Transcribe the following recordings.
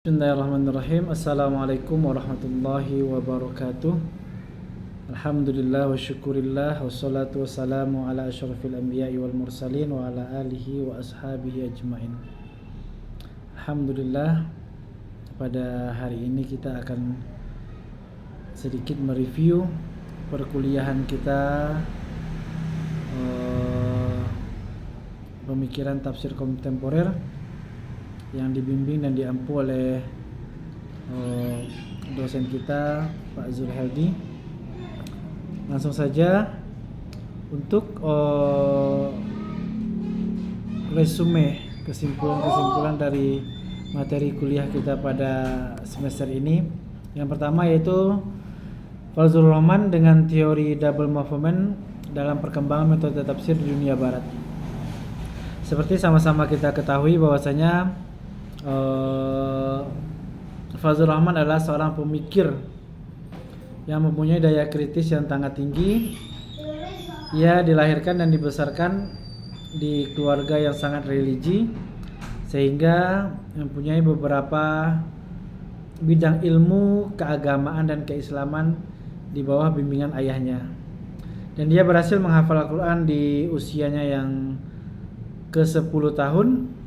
Bismillahirrahmanirrahim. Assalamualaikum warahmatullahi wabarakatuh. Alhamdulillah wa syukurillah. Wassalatu wassalamu ala asyrafil anbiya'i wal mursalin wa ala alihi wa ashabihi ajmain. Alhamdulillah, pada hari ini kita akan sedikit mereview perkuliahan kita, pemikiran tafsir kontemporer yang dibimbing dan diampu oleh dosen kita Pak Zulheldi. Langsung saja untuk resume kesimpulan-kesimpulan dari materi kuliah kita pada semester ini. Yang pertama yaitu Fazlur Rahman dengan teori double movement dalam perkembangan metode tafsir di dunia barat. Seperti sama-sama kita ketahui bahwasanya Fazlur Rahman adalah seorang pemikir yang mempunyai daya kritis yang sangat tinggi. Ia dilahirkan dan dibesarkan di keluarga yang sangat religi, sehingga mempunyai beberapa bidang ilmu keagamaan dan keislaman di bawah bimbingan ayahnya. Dan dia berhasil menghafal Al-Quran di usianya yang ke-10 tahun.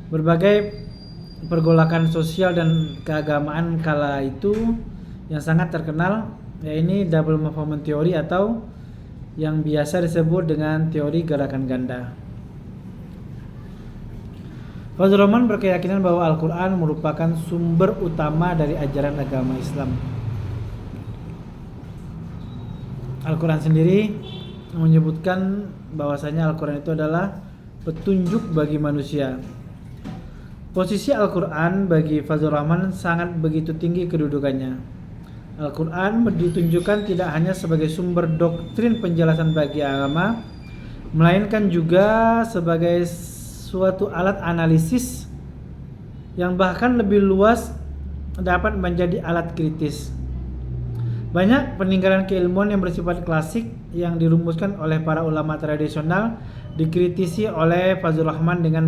Berbagai pergolakan sosial dan keagamaan kala itu yang sangat terkenal, yaitu double movement theory atau yang biasa disebut dengan teori gerakan ganda. Fazlur Rahman berkeyakinan bahwa Al-Quran merupakan sumber utama dari ajaran agama Islam. Al-Quran sendiri menyebutkan bahwasanya Al-Quran itu adalah petunjuk bagi manusia. Posisi Al-Quran bagi Fazlur Rahman sangat begitu tinggi kedudukannya. Al-Quran ditunjukkan tidak hanya sebagai sumber doktrin penjelasan bagi agama, melainkan juga sebagai suatu alat analisis yang bahkan lebih luas dapat menjadi alat kritis. Banyak peninggalan keilmuan yang bersifat klasik yang dirumuskan oleh para ulama tradisional dikritisi oleh Fazlur Rahman dengan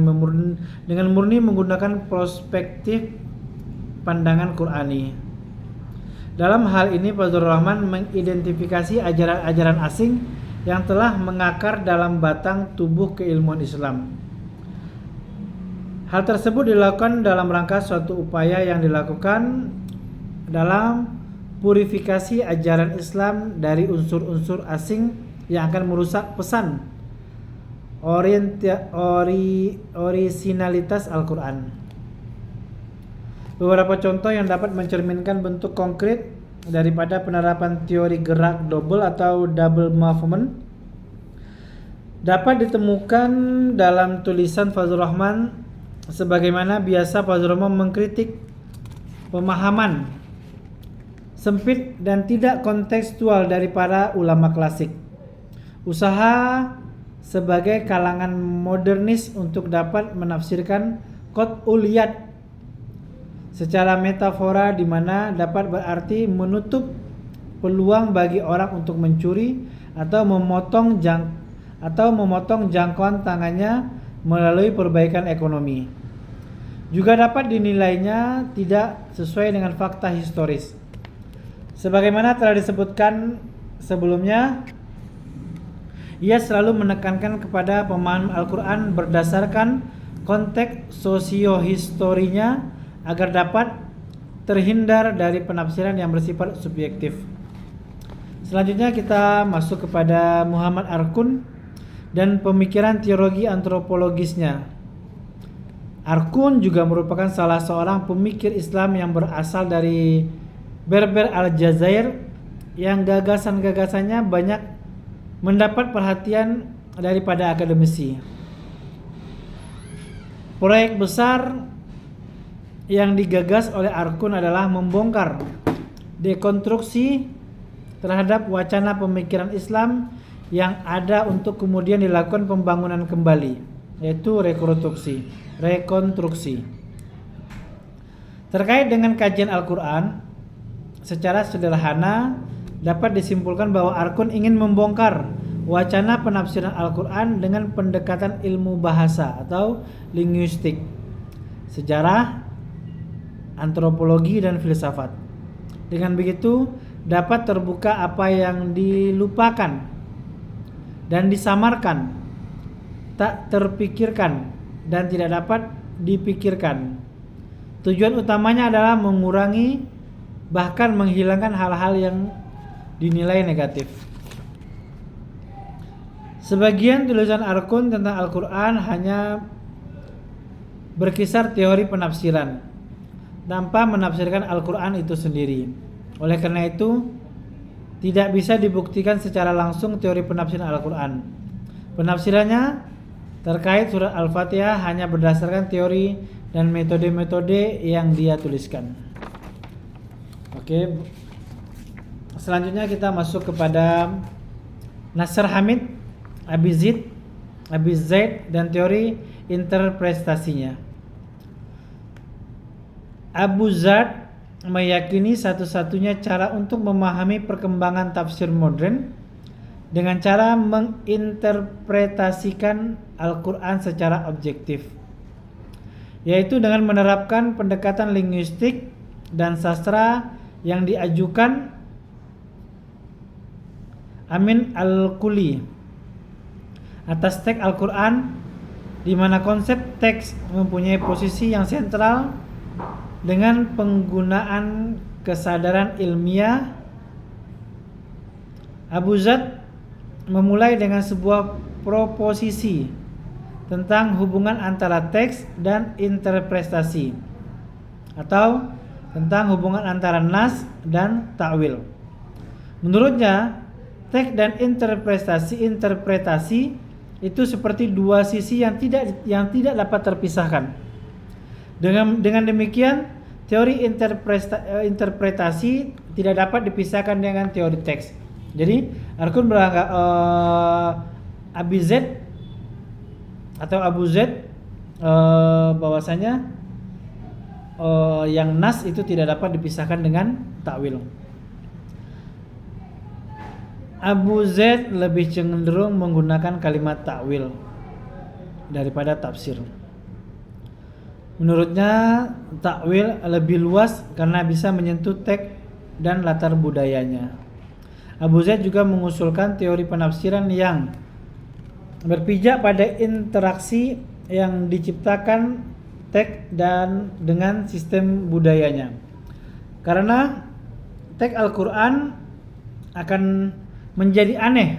murni menggunakan perspektif pandangan Qur'ani. Dalam hal ini Fazlur Rahman mengidentifikasi ajaran-ajaran asing yang telah mengakar dalam batang tubuh keilmuan Islam. Hal tersebut dilakukan dalam rangka suatu upaya yang dilakukan dalam purifikasi ajaran Islam dari unsur-unsur asing yang akan merusak pesan orisinalitas Al-Quran. Beberapa contoh yang dapat mencerminkan bentuk konkret daripada penerapan teori gerak double atau double movement dapat ditemukan dalam tulisan Fazlur Rahman, sebagaimana biasa Fazlur Rahman mengkritik pemahaman sempit dan tidak kontekstual dari para ulama klasik. Usaha sebagai kalangan modernis untuk dapat menafsirkan qat'ul yad secara metafora, di mana dapat berarti menutup peluang bagi orang untuk mencuri atau memotong jangkauan tangannya melalui perbaikan ekonomi. Juga dapat dinilainya tidak sesuai dengan fakta historis. Sebagaimana telah disebutkan sebelumnya, ia selalu menekankan kepada pemahaman Al-Quran berdasarkan konteks sosiohistorinya agar dapat terhindar dari penafsiran yang bersifat subjektif. Selanjutnya kita masuk kepada Muhammad Arkun dan pemikiran teologi antropologisnya. Arkun juga merupakan salah seorang pemikir Islam yang berasal dari Berber Aljazair yang gagasan-gagasannya banyak mendapat perhatian daripada akademisi. Proyek besar yang digagas oleh Arkun adalah membongkar dekonstruksi terhadap wacana pemikiran Islam yang ada untuk kemudian dilakukan pembangunan kembali, yaitu rekonstruksi. Terkait dengan kajian Al-Quran, secara sederhana dapat disimpulkan bahwa Arkun ingin membongkar wacana penafsiran Al-Quran dengan pendekatan ilmu bahasa atau linguistik sejarah, antropologi, dan filsafat. Dengan begitu, dapat terbuka apa yang dilupakan dan disamarkan, tak terpikirkan, dan tidak dapat dipikirkan. Tujuan utamanya adalah mengurangi, bahkan menghilangkan hal-hal yang dinilai negatif. Sebagian tulisan Arkun tentang Al-Quran hanya berkisar teori penafsiran, tanpa menafsirkan Al-Quran itu sendiri. Oleh karena itu, tidak bisa dibuktikan secara langsung teori penafsiran Al-Quran. Penafsirannya terkait surat Al-Fatihah hanya berdasarkan teori dan metode-metode yang dia tuliskan. Oke, selanjutnya kita masuk kepada Nasr Hamid, Abi Zaid, dan teori interpretasinya. Abu Zaid meyakini satu-satunya cara untuk memahami perkembangan tafsir modern dengan cara menginterpretasikan Al-Quran secara objektif, yaitu dengan menerapkan pendekatan linguistik dan sastra yang diajukan Amin Al-Kuli atas teks Al-Quran, di mana konsep teks mempunyai posisi yang sentral dengan penggunaan kesadaran ilmiah. Abu Zaid memulai dengan sebuah proposisi tentang hubungan antara teks dan interpretasi, atau tentang hubungan antara nas dan ta'wil. Menurutnya, teks dan interpretasi itu seperti dua sisi yang tidak dapat terpisahkan. Dengan demikian, teori interpretasi tidak dapat dipisahkan dengan teori teks. Jadi, Arkun beranggap Abi Zaid atau Abu Zaid bahwasanya yang nas itu tidak dapat dipisahkan dengan takwil. Abu Zaid lebih cenderung menggunakan kalimat takwil daripada tafsir. Menurutnya, takwil lebih luas karena bisa menyentuh teks dan latar budayanya. Abu Zaid juga mengusulkan teori penafsiran yang berpijak pada interaksi yang diciptakan teks dan dengan sistem budayanya. Karena teks Al-Quran akan menjadi aneh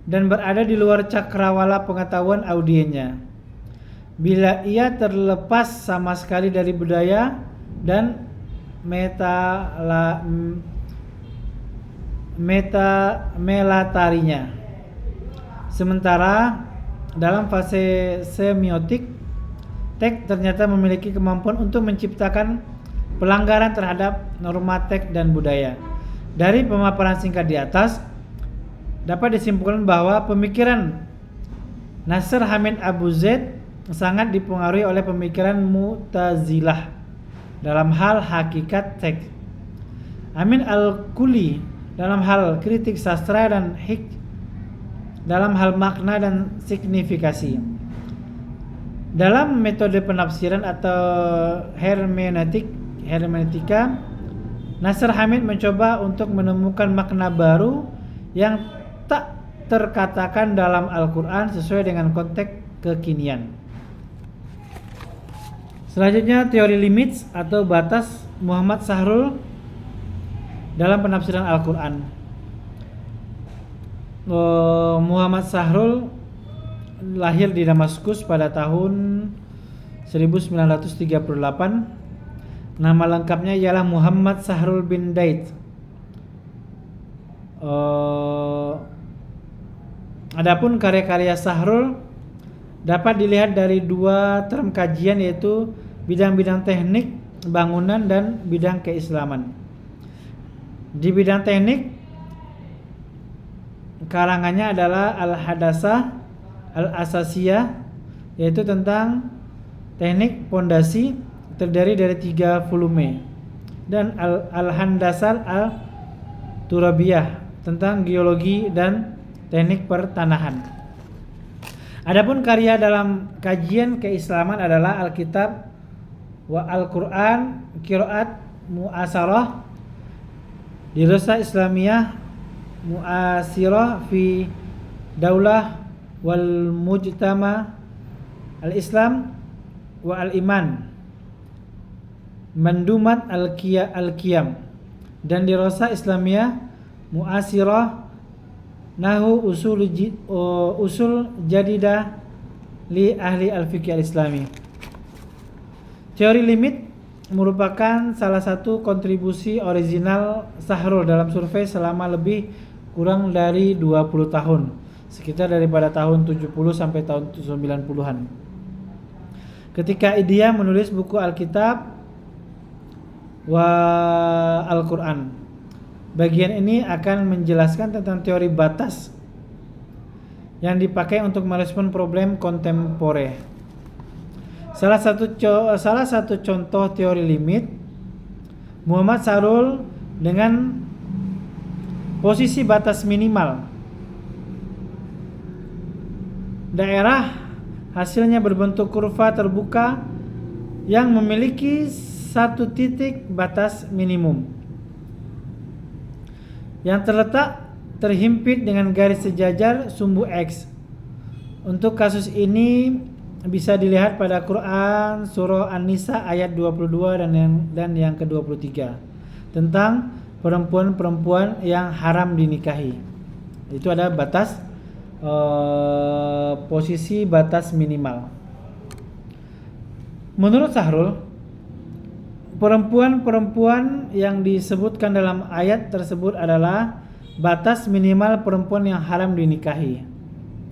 dan berada di luar cakrawala pengetahuan audiennya bila ia terlepas sama sekali dari budaya dan melatarinya. Sementara dalam fase semiotik, teks ternyata memiliki kemampuan untuk menciptakan pelanggaran terhadap norma teks dan budaya. Dari pemaparan singkat di atas, dapat disimpulkan bahwa pemikiran Nasr Hamid Abu Zaid sangat dipengaruhi oleh pemikiran Mu'tazilah dalam hal hakikat teks, Amin Al-Kuli dalam hal kritik sastra, dan dalam hal makna dan signifikasi. Dalam metode penafsiran atau hermeneutika, Nasr Hamid mencoba untuk menemukan makna baru yang tak terkatakan dalam Al-Quran sesuai dengan konteks kekinian. Selanjutnya, teori limits atau batas Muhammad Sahrul dalam penafsiran Al-Quran. Muhammad Sahrul lahir di Damaskus pada tahun 1938. Nama lengkapnya ialah Muhammad Sahrul bin Daid. Adapun karya-karya Sahrul dapat dilihat dari dua term kajian, yaitu bidang-bidang teknik bangunan dan bidang keislaman. Di bidang teknik, karangannya adalah Al-Hadasah Al-Asasiyah, yaitu tentang teknik pondasi, terdiri dari 3 volume, dan Al-Handasah Al-Turabiyah tentang geologi dan teknik pertanahan. Adapun karya dalam kajian keislaman adalah Alkitab wa Al-Quran qiraat mu'asarah, dirasa Islamiyah mu'asirah fi daulah wal mujtama al-Islam wa al-iman mandumat al-qiyam, dan dirasa Islamiyah mu'asirah nahu usul jadidah li ahli al-fiqh al-islami. Teori limit merupakan salah satu kontribusi original Sahrul dalam survei selama lebih kurang dari 20 tahun, sekitar daripada tahun 70 sampai tahun 90-an. Ketika dia menulis buku Alkitab wa Al-Quran. Bagian ini akan menjelaskan tentang teori batas yang dipakai untuk merespon problem kontemporer. Salah satu contoh teori limit Muhammad Sahrul dengan posisi batas minimal. Daerah hasilnya berbentuk kurva terbuka yang memiliki satu titik batas minimum yang terletak terhimpit dengan garis sejajar sumbu X. Untuk kasus ini bisa dilihat pada Quran surah An-Nisa ayat 22 dan yang ke-23 tentang perempuan-perempuan yang haram dinikahi. Itu ada batas posisi batas minimal. Menurut Sahrul, perempuan-perempuan yang disebutkan dalam ayat tersebut adalah batas minimal perempuan yang haram dinikahi.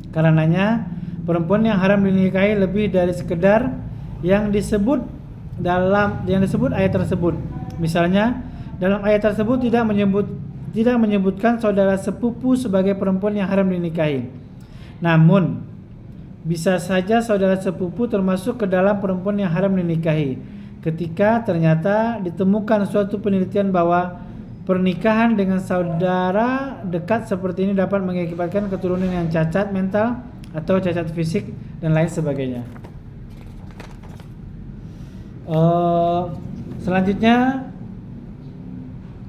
Karenanya, perempuan yang haram dinikahi lebih dari sekedar yang disebut ayat tersebut. Misalnya, dalam ayat tersebut tidak menyebutkan saudara sepupu sebagai perempuan yang haram dinikahi. Namun, bisa saja saudara sepupu termasuk ke dalam perempuan yang haram dinikahi. Ketika ternyata ditemukan suatu penelitian bahwa pernikahan dengan saudara dekat seperti ini dapat mengakibatkan keturunan yang cacat mental atau cacat fisik dan lain sebagainya. Selanjutnya,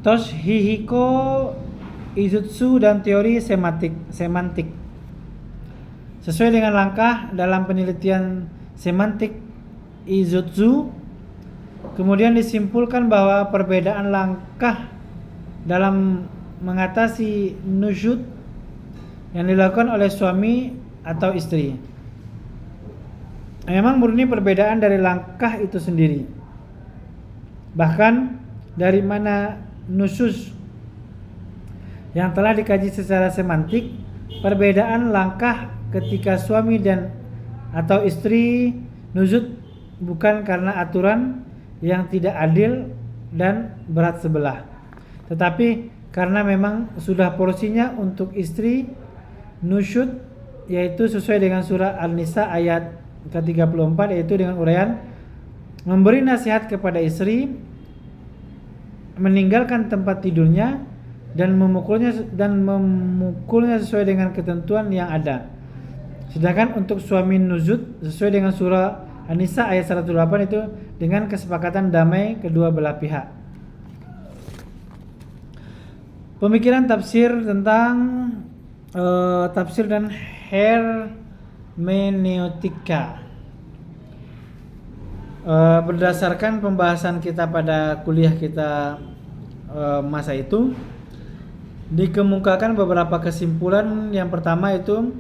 Toshihiko Izutsu dan teori semantik. Sesuai dengan langkah dalam penelitian semantik Izutsu, kemudian disimpulkan bahwa perbedaan langkah dalam mengatasi nusyud yang dilakukan oleh suami atau istri memang murni perbedaan dari langkah itu sendiri. Bahkan dari mana nusyuz yang telah dikaji secara semantik, perbedaan langkah ketika suami dan atau istri nusyud bukan karena aturan yang tidak adil dan berat sebelah, tetapi karena memang sudah porsinya untuk istri nusyud, yaitu sesuai dengan surah An-Nisa ayat ke-34, yaitu dengan uraian memberi nasihat kepada istri, meninggalkan tempat tidurnya dan memukulnya sesuai dengan ketentuan yang ada. Sedangkan untuk suami nusyud sesuai dengan surah An-Nisa ayat 108 itu dengan kesepakatan damai kedua belah pihak. Pemikiran tafsir tentang tafsir dan hermeneutika. Berdasarkan pembahasan kita pada kuliah kita masa itu, dikemukakan beberapa kesimpulan. Yang pertama itu,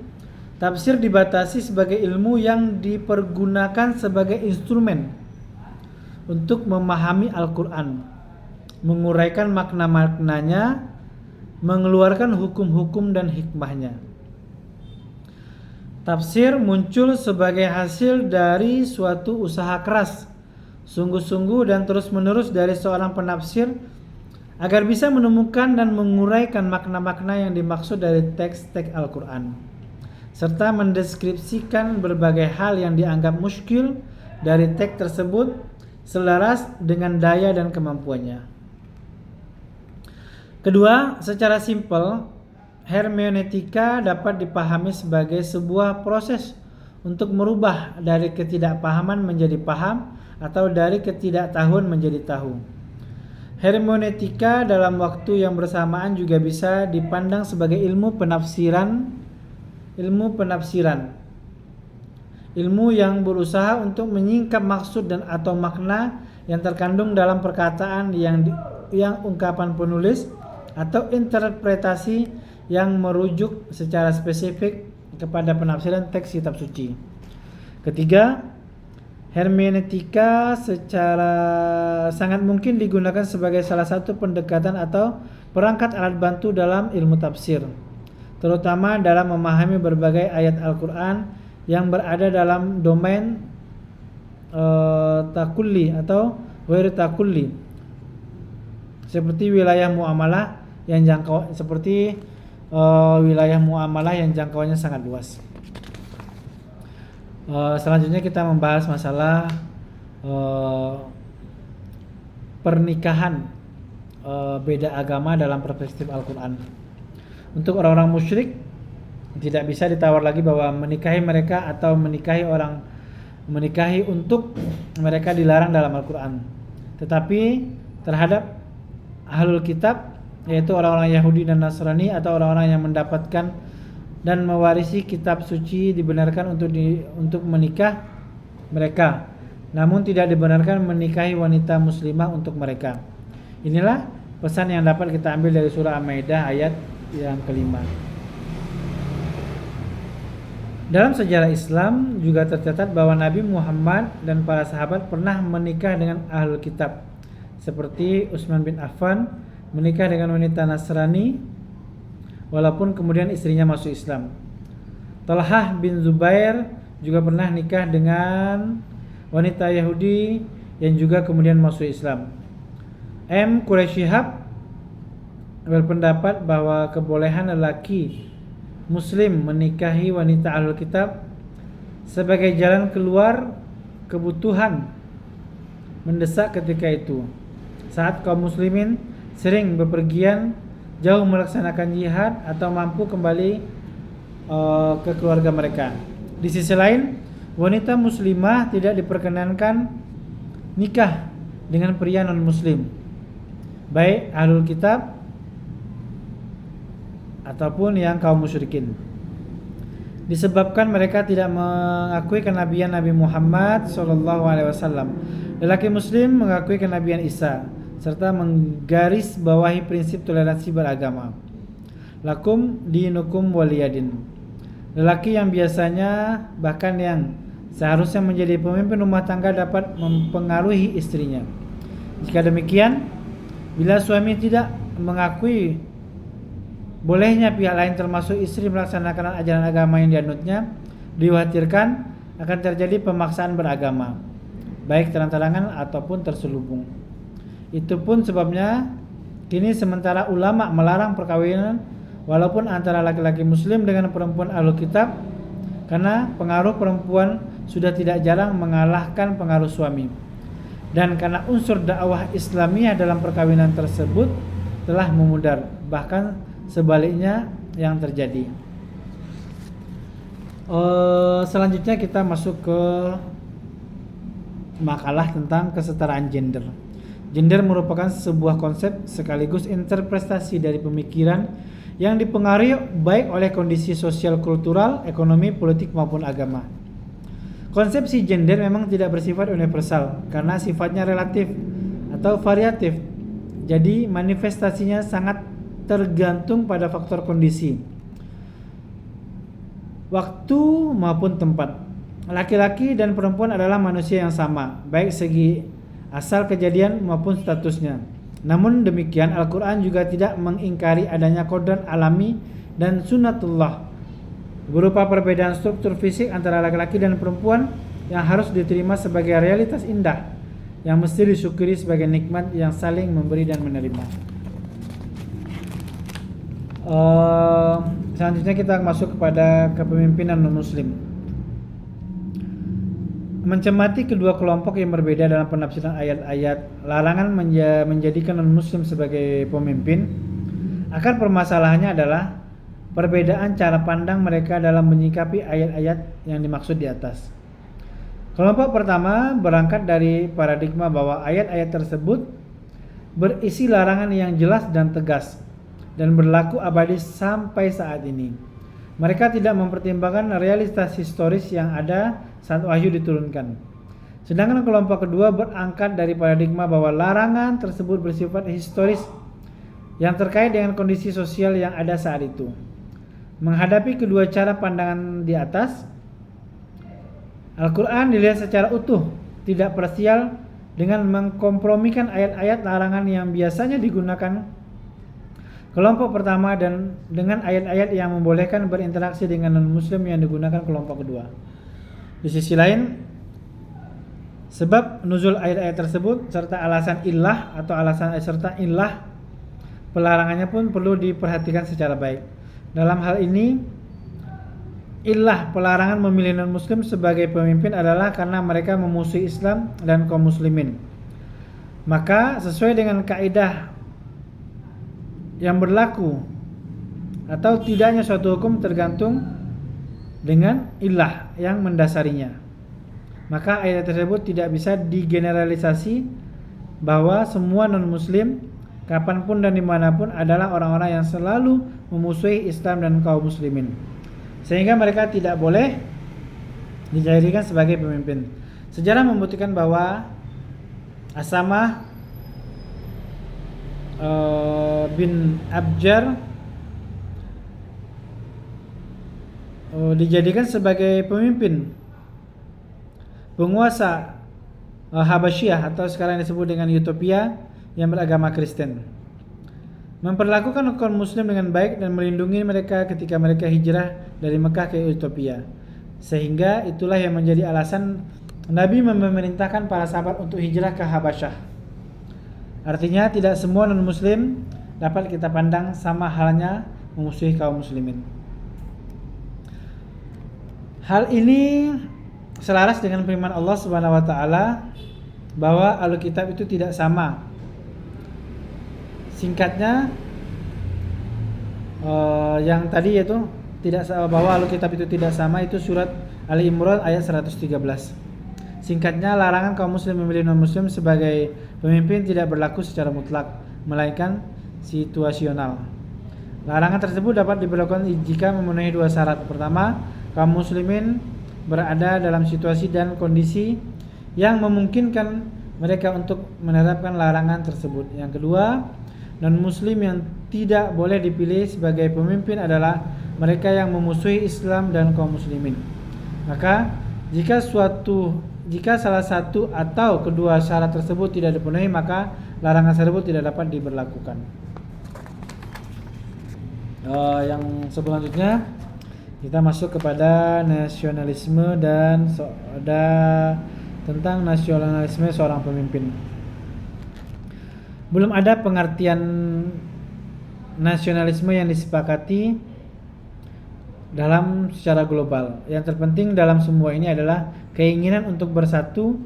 tafsir dibatasi sebagai ilmu yang dipergunakan sebagai instrumen untuk memahami Al-Quran, menguraikan makna-maknanya, mengeluarkan hukum-hukum dan hikmahnya. Tafsir muncul sebagai hasil dari suatu usaha keras, sungguh-sungguh dan terus-menerus dari seorang penafsir agar bisa menemukan dan menguraikan makna-makna yang dimaksud dari teks-teks Al-Quran, serta mendeskripsikan berbagai hal yang dianggap muskil dari teks tersebut selaras dengan daya dan kemampuannya. Kedua, secara simpel, hermeneutika dapat dipahami sebagai sebuah proses untuk merubah dari ketidakpahaman menjadi paham atau dari ketidaktahuan menjadi tahu. Hermeneutika dalam waktu yang bersamaan juga bisa dipandang sebagai ilmu penafsiran. Ilmu yang berusaha untuk menyingkap maksud dan atau makna yang terkandung dalam perkataan yang ungkapan penulis atau interpretasi yang merujuk secara spesifik kepada penafsiran teks kitab suci. Ketiga, hermeneutika secara sangat mungkin digunakan sebagai salah satu pendekatan atau perangkat alat bantu dalam ilmu tafsir, terutama dalam memahami berbagai ayat Al-Quran yang berada dalam domain takulli atau ghairi takulli, seperti wilayah muamalah yang jangkauannya sangat luas. Selanjutnya kita membahas masalah pernikahan beda agama dalam perspektif Al-Quran. Untuk orang-orang musyrik tidak bisa ditawar lagi bahwa menikahi mereka atau menikahi untuk mereka dilarang dalam Al-Quran. Tetapi terhadap ahlul kitab, yaitu orang-orang Yahudi dan Nasrani atau orang-orang yang mendapatkan dan mewarisi kitab suci, dibenarkan untuk menikah mereka, namun tidak dibenarkan menikahi wanita muslimah untuk mereka. Inilah pesan yang dapat kita ambil dari surah Al-Maidah ayat yang kelima. Dalam sejarah Islam juga tercatat bahwa Nabi Muhammad dan para sahabat pernah menikah dengan ahlul kitab, seperti Utsman bin Affan menikah dengan wanita Nasrani walaupun kemudian istrinya masuk Islam. Talhah bin Zubair juga pernah nikah dengan wanita Yahudi yang juga kemudian masuk Islam. M. Quraisy Shihab berpendapat bahwa kebolehan lelaki Muslim menikahi wanita ahlul kitab sebagai jalan keluar kebutuhan mendesak ketika itu, saat kaum muslimin sering bepergian jauh melaksanakan jihad atau mampu kembali ke keluarga mereka. Di sisi lain, wanita muslimah tidak diperkenankan nikah dengan pria non-muslim, baik ahlul kitab ataupun yang kaum musyrikin, disebabkan mereka tidak mengakui kenabian Nabi Muhammad SAW. Lelaki muslim mengakui kenabian Isa serta menggarisbawahi prinsip toleransi beragama. Lakum dinukum waliyadin. Lelaki yang biasanya bahkan yang seharusnya menjadi pemimpin rumah tangga dapat mempengaruhi istrinya. Jika demikian, bila suami tidak mengakui bolehnya pihak lain termasuk istri melaksanakan ajaran agama yang dianutnya, dikhawatirkan akan terjadi pemaksaan beragama, baik terang-terangan ataupun terselubung. Itu pun sebabnya kini sementara ulama melarang perkawinan walaupun antara laki-laki muslim dengan perempuan ahlul kitab, karena pengaruh perempuan sudah tidak jarang mengalahkan pengaruh suami, dan karena unsur dakwah Islamiyah dalam perkawinan tersebut telah memudar, bahkan sebaliknya yang terjadi. Selanjutnya kita masuk ke makalah tentang kesetaraan gender. Gender merupakan sebuah konsep sekaligus interpretasi dari pemikiran yang dipengaruhi baik oleh kondisi sosial, kultural, ekonomi, politik maupun agama. Konsepsi gender memang tidak bersifat universal karena sifatnya relatif atau variatif. Jadi manifestasinya sangat tergantung pada faktor kondisi, waktu maupun tempat. Laki-laki dan perempuan adalah manusia yang sama, baik segi asal kejadian maupun statusnya. Namun demikian, Al-Quran juga tidak mengingkari adanya kodrat alami dan sunnatullah berupa perbedaan struktur fisik antara laki-laki dan perempuan yang harus diterima sebagai realitas indah yang mesti disyukuri sebagai nikmat yang saling memberi dan menerima. Selanjutnya kita masuk kepada kepemimpinan non-muslim. Mencermati kedua kelompok yang berbeda dalam penafsiran ayat-ayat larangan menjadikan non-muslim sebagai pemimpin, akar permasalahannya adalah perbedaan cara pandang mereka dalam menyikapi ayat-ayat yang dimaksud di atas. Kelompok pertama berangkat dari paradigma bahwa ayat-ayat tersebut berisi larangan yang jelas dan tegas dan berlaku abadi sampai saat ini. Mereka tidak mempertimbangkan realitas historis yang ada saat wahyu diturunkan. Sedangkan kelompok kedua berangkat dari paradigma bahwa larangan tersebut bersifat historis yang terkait dengan kondisi sosial yang ada saat itu. Menghadapi kedua cara pandangan di atas, Al-Quran dilihat secara utuh, tidak parsial, dengan mengkompromikan ayat-ayat larangan yang biasanya digunakan kelompok pertama dan dengan ayat-ayat yang membolehkan berinteraksi dengan non-muslim yang digunakan kelompok kedua. Di sisi lain, sebab nuzul ayat-ayat tersebut serta alasan illah atau alasan serta illah pelarangannya pun perlu diperhatikan secara baik. Dalam hal ini, illah pelarangan memilih non-muslim sebagai pemimpin adalah karena mereka memusuhi Islam dan kaum muslimin. Maka sesuai dengan kaidah yang berlaku atau tidaknya suatu hukum tergantung dengan illah yang mendasarinya. Maka ayat tersebut tidak bisa digeneralisasi bahwa semua non-muslim kapanpun dan dimanapun adalah orang-orang yang selalu memusuhi Islam dan kaum muslimin, sehingga mereka tidak boleh dijadikan sebagai pemimpin. Sejarah membuktikan bahwa Asamah bin Abjar dijadikan sebagai pemimpin penguasa Habasyah atau sekarang disebut dengan Ethiopia yang beragama Kristen, memperlakukan kaum muslim dengan baik dan melindungi mereka ketika mereka hijrah dari Mekah ke Ethiopia. Sehingga itulah yang menjadi alasan Nabi memerintahkan para sahabat untuk hijrah ke Habasyah. Artinya tidak semua non-muslim dapat kita pandang sama halnya memusuhi kaum muslimin. Hal ini selaras dengan firman Allah Subhanahu wa taala bahwa Alkitab itu tidak sama. Singkatnya yang tadi yaitu tidak bahwa Alkitab itu tidak sama, itu surat Ali Imran ayat 113. Singkatnya, larangan kaum muslim memilih non-muslim sebagai pemimpin tidak berlaku secara mutlak, melainkan situasional. Larangan tersebut dapat diberlakukan jika memenuhi dua syarat. Pertama, kaum muslimin berada dalam situasi dan kondisi yang memungkinkan mereka untuk menerapkan larangan tersebut. Yang kedua, non-muslim yang tidak boleh dipilih sebagai pemimpin adalah mereka yang memusuhi Islam dan kaum muslimin. Maka jika salah satu atau kedua syarat tersebut tidak dipenuhi, maka larangan tersebut tidak dapat diberlakukan. Yang selanjutnya kita masuk kepada nasionalisme dan tentang nasionalisme seorang pemimpin. Belum ada pengertian nasionalisme yang disepakati dalam secara global. Yang terpenting dalam semua ini adalah keinginan untuk bersatu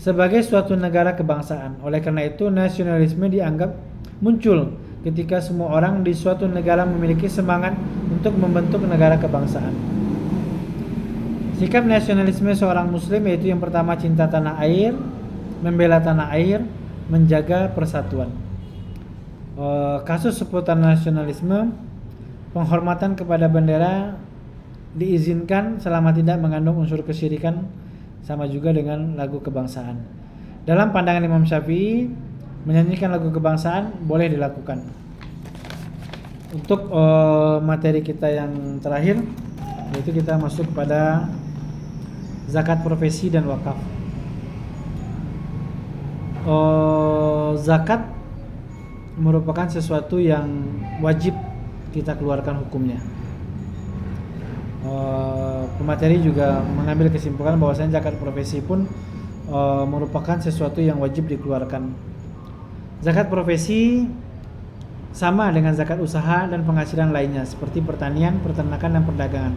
sebagai suatu negara kebangsaan. Oleh karena itu, nasionalisme dianggap muncul ketika semua orang di suatu negara memiliki semangat untuk membentuk negara kebangsaan. Sikap nasionalisme seorang muslim yaitu yang pertama, cinta tanah air, membela tanah air, menjaga persatuan. Kasus seputar nasionalisme, penghormatan kepada bendera diizinkan selama tidak mengandung unsur kesyirikan, sama juga dengan lagu kebangsaan. Dalam pandangan Imam Syafi'i, menyanyikan lagu kebangsaan boleh dilakukan. Untuk materi kita yang terakhir, yaitu kita masuk pada zakat profesi dan wakaf. Zakat merupakan sesuatu yang wajib kita keluarkan hukumnya. Pemateri juga mengambil kesimpulan bahwasanya zakat profesi pun merupakan sesuatu yang wajib dikeluarkan. Zakat profesi sama dengan zakat usaha dan penghasilan lainnya seperti pertanian, peternakan, dan perdagangan.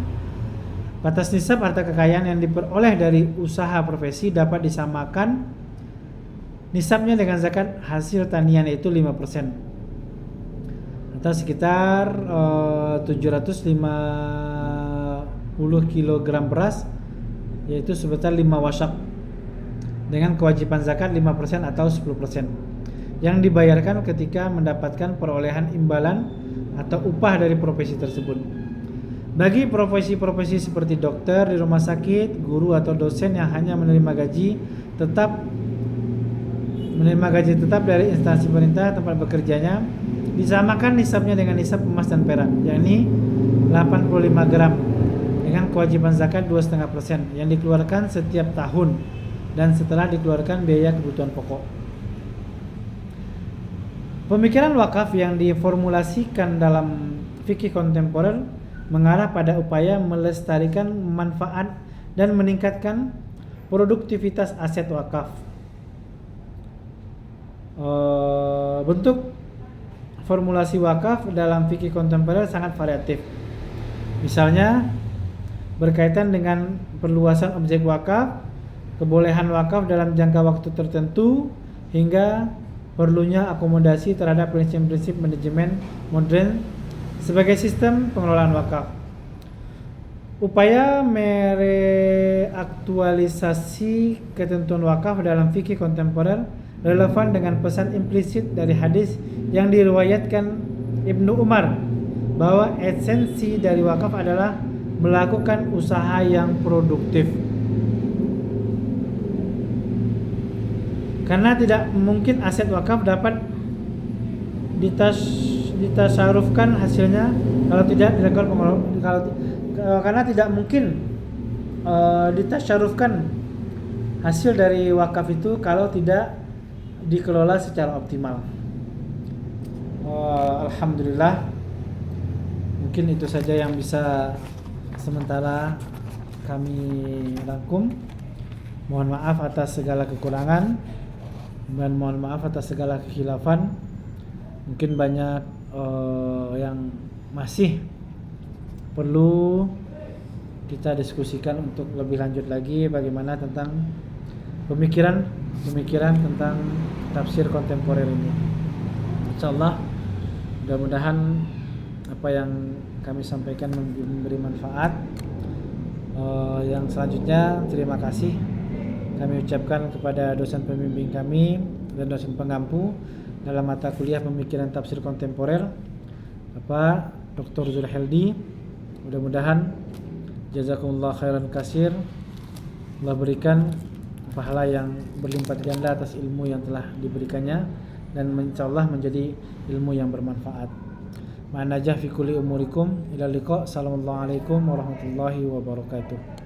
Batas nisab harta kekayaan yang diperoleh dari usaha profesi dapat disamakan nisabnya dengan zakat hasil tanian, yaitu 5%, atau sekitar 750 kg beras yaitu sebesar 5 wasyak dengan kewajiban zakat 5% atau 10% yang dibayarkan ketika mendapatkan perolehan imbalan atau upah dari profesi tersebut. Bagi profesi-profesi seperti dokter di rumah sakit, guru atau dosen yang hanya menerima gaji tetap dari instansi pemerintah tempat bekerjanya, disamakan nisabnya dengan nisab emas dan perak, yakni 85 gram dengan kewajiban zakat 2,5% yang dikeluarkan setiap tahun dan setelah dikeluarkan biaya kebutuhan pokok. Pemikiran wakaf yang diformulasikan dalam fikih kontemporer mengarah pada upaya melestarikan manfaat dan meningkatkan produktivitas aset wakaf. Bentuk formulasi wakaf dalam fikih kontemporer sangat variatif. Misalnya berkaitan dengan perluasan objek wakaf, kebolehan wakaf dalam jangka waktu tertentu, hingga perlunya akomodasi terhadap prinsip-prinsip manajemen modern sebagai sistem pengelolaan wakaf. Upaya mereaktualisasi ketentuan wakaf dalam fikih kontemporer relevan dengan pesan implisit dari hadis yang diriwayatkan Ibnu Umar bahwa esensi dari wakaf adalah melakukan usaha yang produktif. Karena tidak mungkin aset wakaf dapat ditasarufkan hasilnya kalau tidak dilakukan karena tidak mungkin ditasarufkan hasil dari wakaf itu kalau tidak dikelola secara optimal. Alhamdulillah, mungkin itu saja yang bisa sementara kami rangkum. Mohon maaf atas segala kekurangan dan mohon maaf atas segala kekhilafan. Mungkin banyak yang masih perlu kita diskusikan untuk lebih lanjut lagi bagaimana tentang pemikiran tentang tafsir kontemporer ini. Insyaallah mudah-mudahan apa yang kami sampaikan memberi manfaat. Yang selanjutnya terima kasih kami ucapkan kepada dosen pembimbing kami dan dosen pengampu dalam mata kuliah pemikiran tafsir kontemporer, Bapak Dr. Zulheldi. Mudah-mudahan jazakumullah khairan kasir, Allah berikan pahala yang berlipat ganda atas ilmu yang telah diberikannya dan insyaallah menjadi ilmu yang bermanfaat. Ma'an najah fi kulli umurikum ila liqa. Assalamualaikum warahmatullahi wabarakatuh.